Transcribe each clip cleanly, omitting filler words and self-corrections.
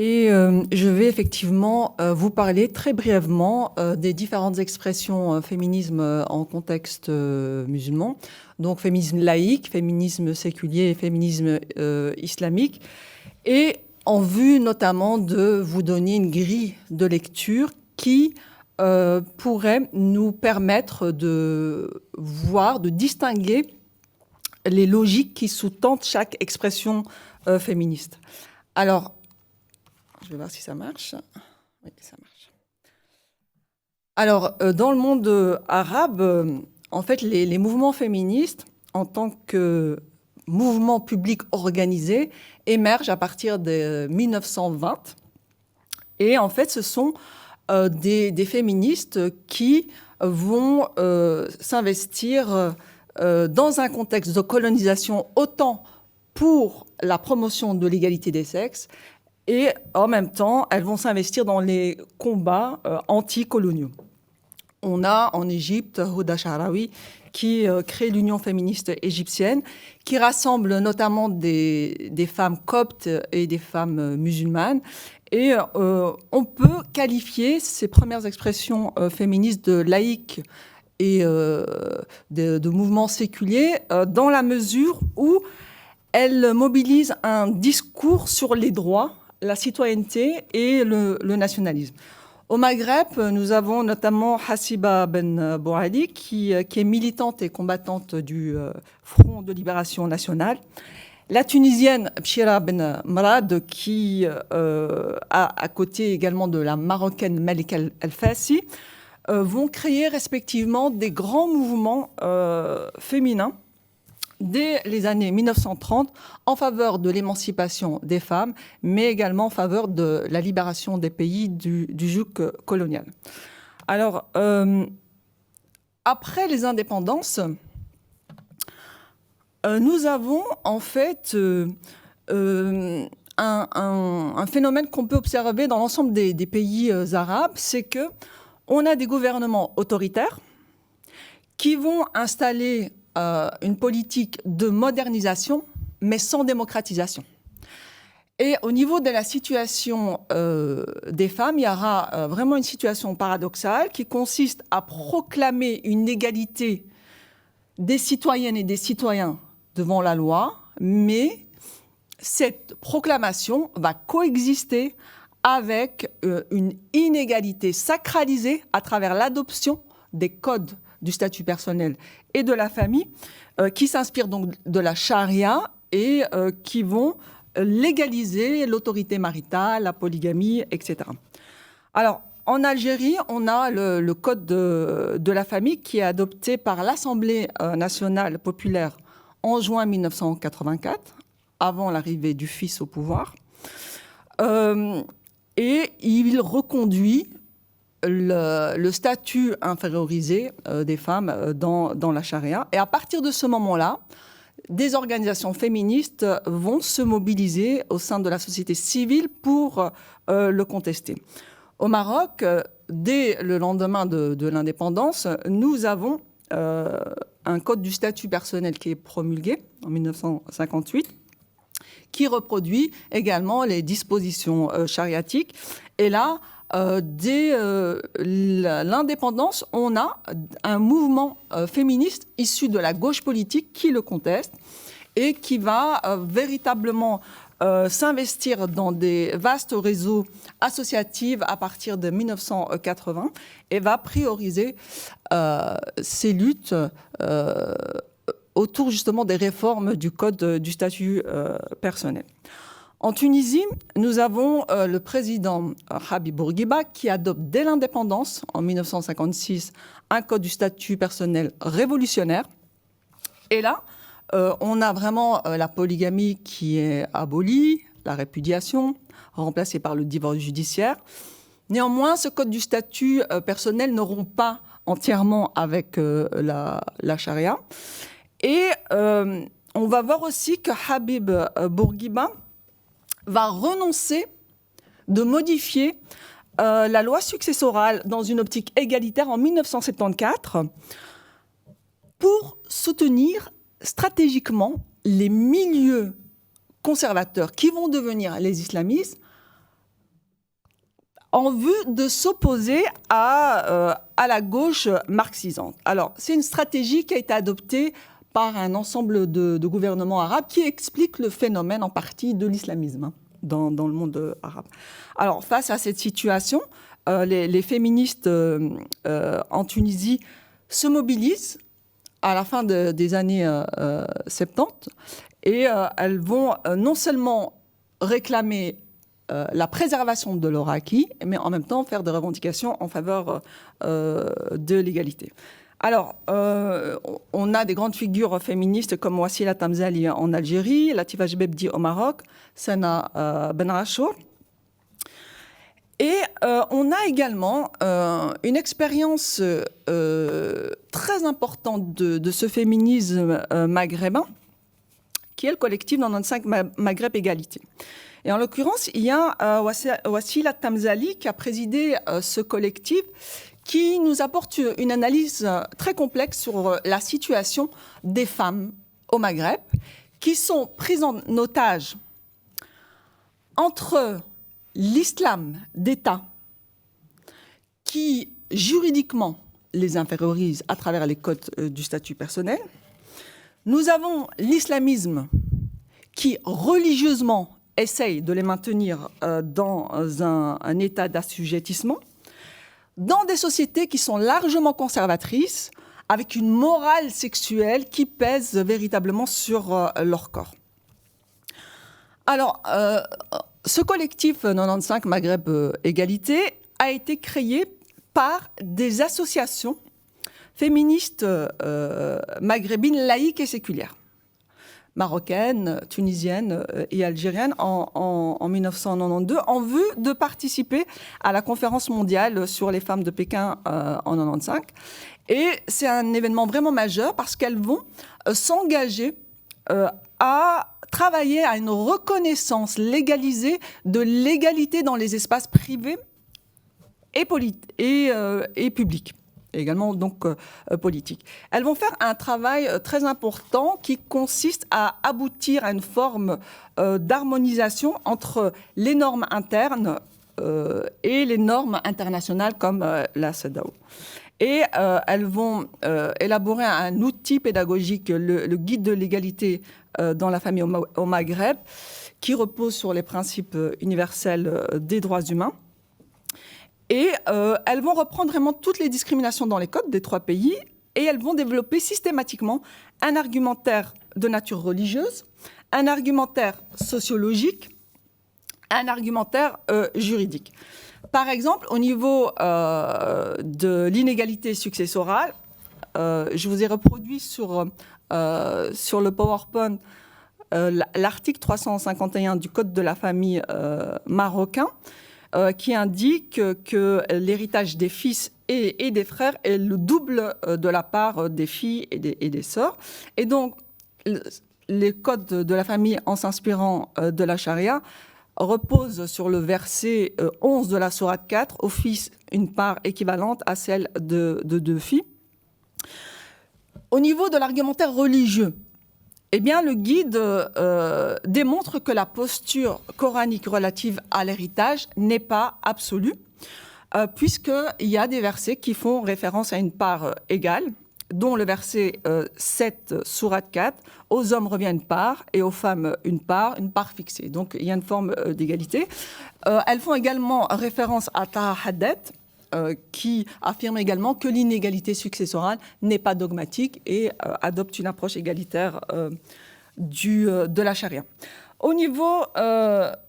Et je vais effectivement vous parler très brièvement des différentes expressions féminisme en contexte musulman. Donc féminisme laïque, féminisme séculier et féminisme islamique. Et en vue notamment de vous donner une grille de lecture qui pourrait nous permettre de voir, de distinguer les logiques qui sous-tendent chaque expression féministe. Alors, je vais voir si ça marche. Oui, ça marche. Alors, dans le monde arabe, en fait, les mouvements féministes, en tant que mouvement public organisé, émergent à partir de 1920. Et en fait, ce sont des féministes qui vont s'investir dans un contexte de colonisation autant pour la promotion de l'égalité des sexes et en même temps, elles vont s'investir dans les combats anticoloniaux. On a en Égypte Houda Sha'rawi qui crée l'Union féministe égyptienne, qui rassemble notamment des femmes coptes et des femmes musulmanes. Et on peut qualifier ces premières expressions féministes de laïques et de mouvements séculiers dans la mesure où elles mobilisent un discours sur les droits, la citoyenneté et le nationalisme. Au Maghreb, nous avons notamment Hassiba Ben Bouali, qui est militante et combattante du Front de libération nationale. La Tunisienne Bchira Ben Mrad, qui à côté également de la Marocaine Malik El-Fassi, vont créer respectivement des grands mouvements féminins dès les années 1930 en faveur de l'émancipation des femmes, mais également en faveur de la libération des pays du joug colonial. Alors, après les indépendances, nous avons en fait un phénomène qu'on peut observer dans l'ensemble des pays arabes, c'est que on a des gouvernements autoritaires qui vont installer une politique de modernisation, mais sans démocratisation. Et au niveau de la situation des femmes, il y aura vraiment une situation paradoxale qui consiste à proclamer une égalité des citoyennes et des citoyens devant la loi, mais cette proclamation va coexister avec une inégalité sacralisée à travers l'adoption des codes du statut personnel et de la famille, qui s'inspirent donc de la charia et qui vont légaliser l'autorité maritale, la polygamie, etc. Alors, en Algérie, on a le code de la famille qui est adopté par l'Assemblée nationale populaire en juin 1984, avant l'arrivée du fils au pouvoir. Et il reconduit le statut infériorisé des femmes dans la charia. Et à partir de ce moment-là, des organisations féministes vont se mobiliser au sein de la société civile pour le contester. Au Maroc, dès le lendemain de l'indépendance, nous avons un code du statut personnel qui est promulgué en 1958, qui reproduit également les dispositions chariatiques. Et là, dès l'indépendance, on a un mouvement féministe issu de la gauche politique qui le conteste et qui va véritablement s'investir dans des vastes réseaux associatifs à partir de 1980 et va prioriser ces luttes autour justement des réformes du code du statut personnel. En Tunisie, nous avons le président Habib Bourguiba qui adopte dès l'indépendance, en 1956, un code du statut personnel révolutionnaire. Et là, on a vraiment la polygamie qui est abolie, la répudiation, remplacée par le divorce judiciaire. Néanmoins, ce code du statut personnel ne rompt pas entièrement avec la charia. Et on va voir aussi que Habib Bourguiba va renoncer de modifier la loi successorale dans une optique égalitaire en 1974 pour soutenir stratégiquement les milieux conservateurs qui vont devenir les islamistes en vue de s'opposer à la gauche marxisante. Alors, c'est une stratégie qui a été adoptée par un ensemble de gouvernements arabes qui explique le phénomène en partie de l'islamisme dans le monde arabe. Alors, face à cette situation, les féministes en Tunisie se mobilisent à la fin des années 70 et elles vont non seulement réclamer la préservation de leur acquis, mais en même temps faire des revendications en faveur de l'égalité. Alors, on a des grandes figures féministes comme Wassila Tamzali en Algérie, Latifa Jebebdi au Maroc, Sana Ben Achour. Et on a également une expérience très importante de ce féminisme maghrébin, qui est le collectif 95 Maghreb Égalité. Et en l'occurrence, il y a Wassila Tamzali qui a présidé ce collectif, qui nous apporte une analyse très complexe sur la situation des femmes au Maghreb, qui sont prises en otage entre l'islam d'État, qui juridiquement les infériorise à travers les codes du statut personnel. Nous avons l'islamisme qui religieusement essaye de les maintenir dans un état d'assujettissement, dans des sociétés qui sont largement conservatrices, avec une morale sexuelle qui pèse véritablement sur leur corps. Alors, ce collectif 95 Maghreb Égalité a été créé par des associations féministes maghrébines laïques et séculières, marocaines, tunisiennes et algériennes en 1992, en vue de participer à la conférence mondiale sur les femmes de Pékin en 1995. Et c'est un événement vraiment majeur parce qu'elles vont s'engager à travailler à une reconnaissance légalisée de l'égalité dans les espaces privés et publics. Et également donc politique. Elles vont faire un travail très important qui consiste à aboutir à une forme d'harmonisation entre les normes internes et les normes internationales comme la CEDAW. Et elles vont élaborer un outil pédagogique, le guide de l'égalité dans la famille au Maghreb, qui repose sur les principes universels des droits humains. Et elles vont reprendre vraiment toutes les discriminations dans les codes des trois pays et elles vont développer systématiquement un argumentaire de nature religieuse, un argumentaire sociologique, un argumentaire juridique. Par exemple, au niveau de l'inégalité successorale, je vous ai reproduit sur le PowerPoint l'article 351 du Code de la famille marocain, qui indique que l'héritage des fils et des frères est le double de la part des filles et des sœurs. Et donc, les codes de la famille, en s'inspirant de la charia, reposent sur le verset 11 de la sourate 4, aux fils une part équivalente à celle de deux filles. Au niveau de l'argumentaire religieux, eh bien, le guide démontre que la posture coranique relative à l'héritage n'est pas absolue, puisqu'il y a des versets qui font référence à une part égale, dont le verset 7, sourate 4, aux hommes revient une part et aux femmes une part fixée. Donc, il y a une forme d'égalité. Elles font également référence à Taha Haddet, qui affirme également que l'inégalité successorale n'est pas dogmatique et adopte une approche égalitaire de la charia. Au niveau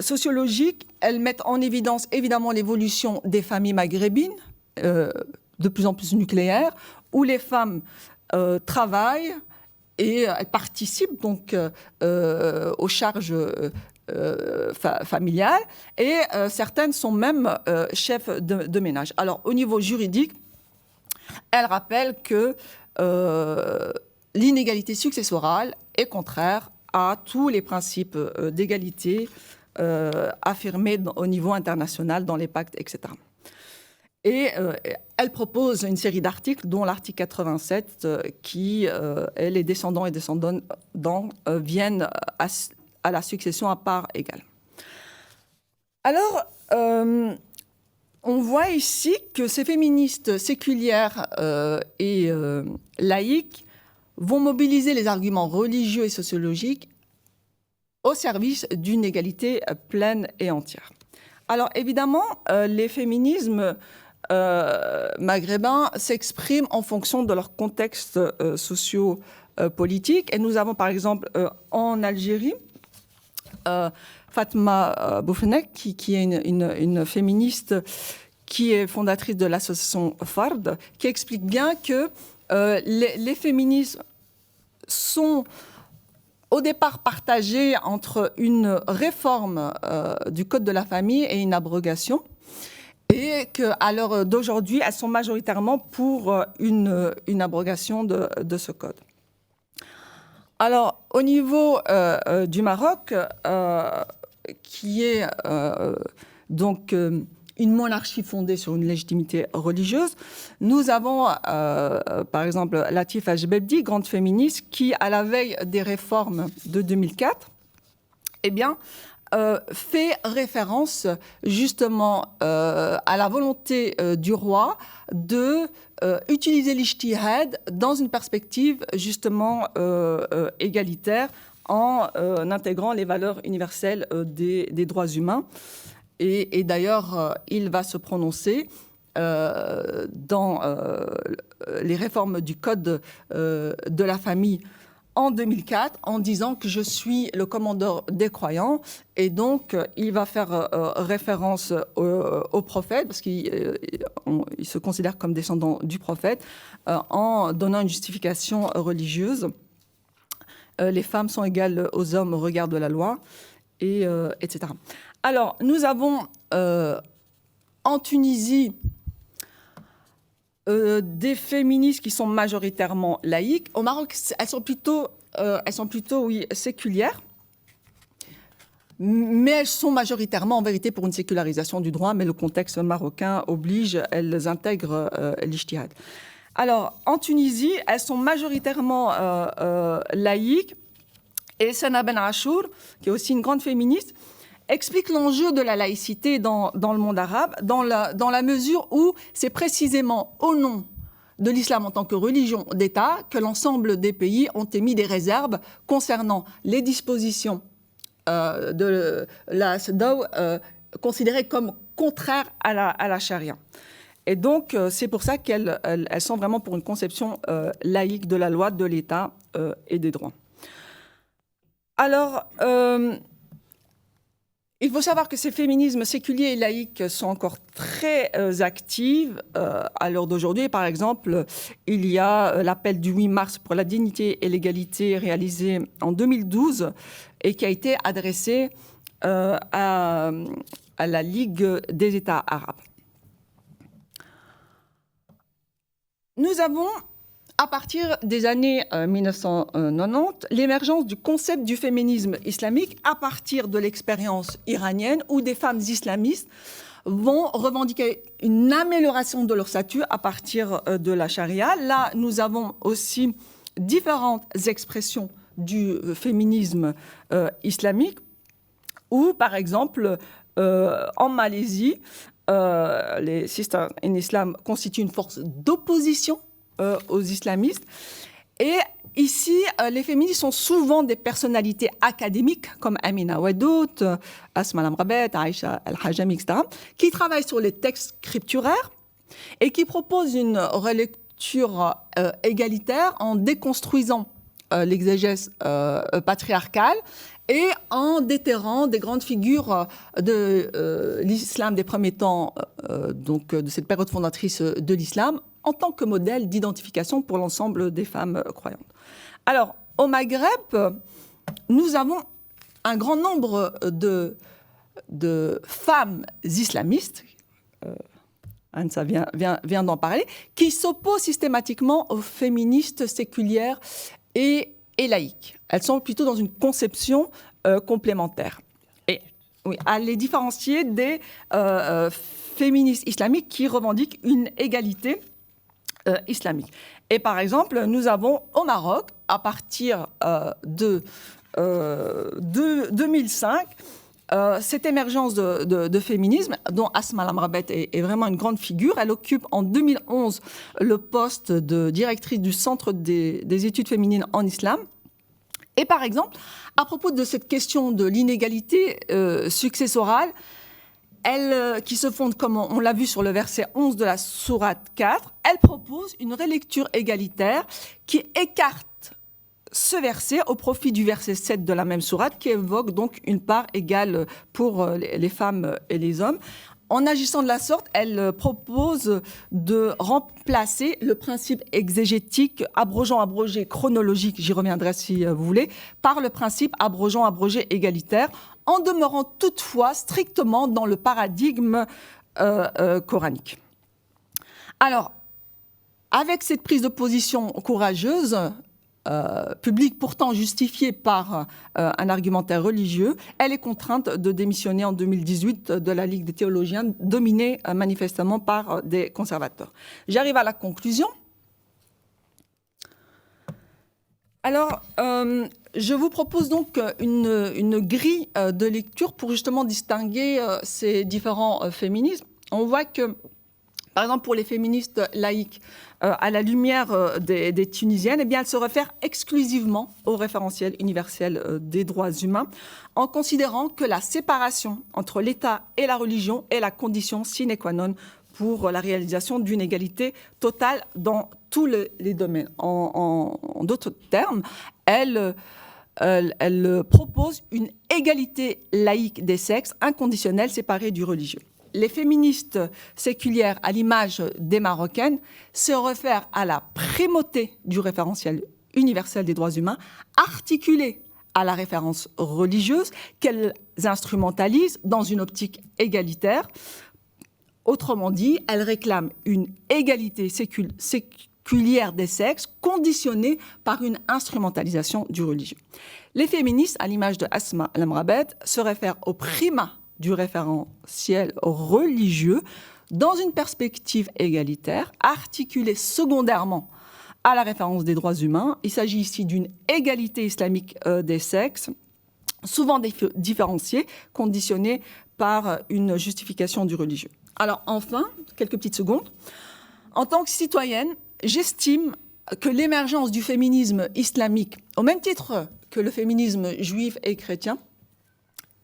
sociologique, elles mettent en évidence évidemment l'évolution des familles maghrébines, de plus en plus nucléaires, où les femmes travaillent et elles participent donc aux charges familiales, et certaines sont même chefs de ménage. Alors, au niveau juridique, elle rappelle que l'inégalité successorale est contraire à tous les principes d'égalité affirmés au niveau international dans les pactes, etc. Et elle propose une série d'articles, dont l'article 87, qui est les descendants et descendantes viennent à la succession à part égale. Alors, on voit ici que ces féministes séculières et laïques vont mobiliser les arguments religieux et sociologiques au service d'une égalité pleine et entière. Alors évidemment, les féminismes maghrébins s'expriment en fonction de leur contexte socio-politique. Et nous avons par exemple en Algérie Fatma Boufnek, qui est une féministe qui est fondatrice de l'association FARD, qui explique bien que les féminismes sont au départ partagés entre une réforme du Code de la famille et une abrogation, et qu'à l'heure d'aujourd'hui, elles sont majoritairement pour une abrogation de ce code. Alors, au niveau du Maroc, qui est donc une monarchie fondée sur une légitimité religieuse, nous avons, par exemple, Latif Ajbebdi, grande féministe, qui, à la veille des réformes de 2004, eh bien, fait référence justement à la volonté du roi de utiliser l'ijtihad dans une perspective justement égalitaire en intégrant les valeurs universelles des droits humains. Et d'ailleurs, il va se prononcer dans les réformes du Code de la famille en 2004 en disant que je suis le commandeur des croyants, et donc il va faire référence au prophète parce qu'il se considère comme descendant du prophète en donnant une justification religieuse. Les femmes sont égales aux hommes au regard de la loi, etc. Alors, nous avons en Tunisie des féministes qui sont majoritairement laïques. Au Maroc, elles sont plutôt oui, séculières, mais elles sont majoritairement, en vérité, pour une sécularisation du droit, mais le contexte marocain oblige, elles intègrent l'ijtihad. Alors, en Tunisie, elles sont majoritairement laïques, et Sana Ben Achour, qui est aussi une grande féministe, explique l'enjeu de la laïcité dans le monde arabe, dans la mesure où c'est précisément au nom de l'islam en tant que religion d'État que l'ensemble des pays ont émis des réserves concernant les dispositions de la CEDAW considérées comme contraires à la charia. Et donc, c'est pour ça qu'elles sont vraiment pour une conception laïque de la loi, de l'État et des droits. Alors, il faut savoir que ces féminismes séculiers et laïques sont encore très actifs à l'heure d'aujourd'hui. Par exemple, il y a l'appel du 8 mars pour la dignité et l'égalité réalisé en 2012 et qui a été adressé à la Ligue des États arabes. Nous avons, à partir des années 1990, l'émergence du concept du féminisme islamique à partir de l'expérience iranienne où des femmes islamistes vont revendiquer une amélioration de leur statut à partir de la charia. Là, nous avons aussi différentes expressions du féminisme islamique où, par exemple, en Malaisie, les Sisters in Islam constituent une force d'opposition aux islamistes. Et ici, les féministes sont souvent des personnalités académiques comme Amina Wadout, Asma Lamrabet, Aïcha Al-Hajami, etc., qui travaillent sur les textes scripturaires et qui proposent une relecture égalitaire en déconstruisant l'exégèse patriarcale et en déterrant des grandes figures de l'islam des premiers temps, donc de cette période fondatrice de l'islam, en tant que modèle d'identification pour l'ensemble des femmes croyantes. Alors, au Maghreb, nous avons un grand nombre de femmes islamistes, Ansa vient d'en parler, qui s'opposent systématiquement aux féministes séculières et laïques. Elles sont plutôt dans une conception complémentaire. Et oui, à les différencier des féministes islamiques qui revendiquent une égalité islamique. Et par exemple, nous avons au Maroc, à partir de 2005, cette émergence de féminisme, dont Asma Lamrabet est vraiment une grande figure, elle occupe en 2011 le poste de directrice du Centre des études féminines en islam. Et par exemple, à propos de cette question de l'inégalité successorale, elle, qui se fonde, comme on l'a vu sur le verset 11 de la sourate 4, elle propose une relecture égalitaire qui écarte ce verset au profit du verset 7 de la même sourate, qui évoque donc une part égale pour les femmes et les hommes. En agissant de la sorte, elle propose de remplacer le principe exégétique abrogeant-abrogé chronologique, j'y reviendrai si vous voulez, par le principe abrogeant-abrogé égalitaire, en demeurant toutefois strictement dans le paradigme coranique. Alors, avec cette prise de position courageuse, publique pourtant justifiée par un argumentaire religieux, elle est contrainte de démissionner en 2018 de la Ligue des théologiens, dominée manifestement par des conservateurs. J'arrive à la conclusion. Alors, je vous propose donc une grille de lecture pour justement distinguer ces différents féminismes. On voit que, par exemple, pour les féministes laïques, à la lumière des Tunisiennes, eh bien, elles se réfèrent exclusivement au référentiel universel des droits humains, en considérant que la séparation entre l'État et la religion est la condition sine qua non pour la réalisation d'une égalité totale dans tous les domaines. En d'autres termes, elle propose une égalité laïque des sexes inconditionnelle séparée du religieux. Les féministes séculières, à l'image des Marocaines, se réfèrent à la primauté du référentiel universel des droits humains, articulé à la référence religieuse, qu'elles instrumentalisent dans une optique égalitaire. Autrement dit, elles réclament une égalité séculière des sexes conditionnée par une instrumentalisation du religieux. Les féministes, à l'image de Asma Lamrabet, se réfèrent au primat du référentiel religieux dans une perspective égalitaire, articulée secondairement à la référence des droits humains. Il s'agit ici d'une égalité islamique des sexes, souvent différenciée, conditionnée par une justification du religieux. Alors enfin, quelques petites secondes. En tant que citoyenne, j'estime que l'émergence du féminisme islamique, au même titre que le féminisme juif et chrétien,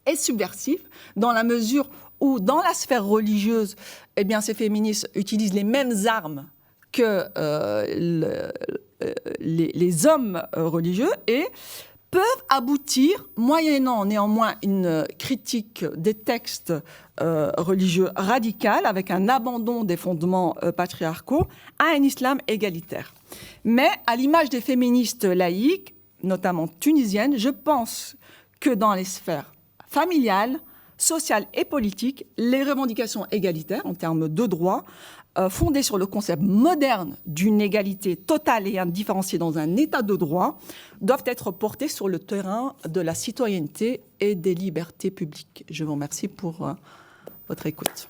est subversif dans la mesure où, dans la sphère religieuse, eh bien, ces féministes utilisent les mêmes armes que les hommes religieux et peuvent aboutir, moyennant néanmoins une critique des textes religieux radical, avec un abandon des fondements patriarcaux, à un islam égalitaire. Mais, à l'image des féministes laïques, notamment tunisiennes, je pense que dans les sphères familiale, sociale et politique, les revendications égalitaires en termes de droits, fondées sur le concept moderne d'une égalité totale et indifférenciée dans un état de droit, doivent être portées sur le terrain de la citoyenneté et des libertés publiques. Je vous remercie pour votre écoute.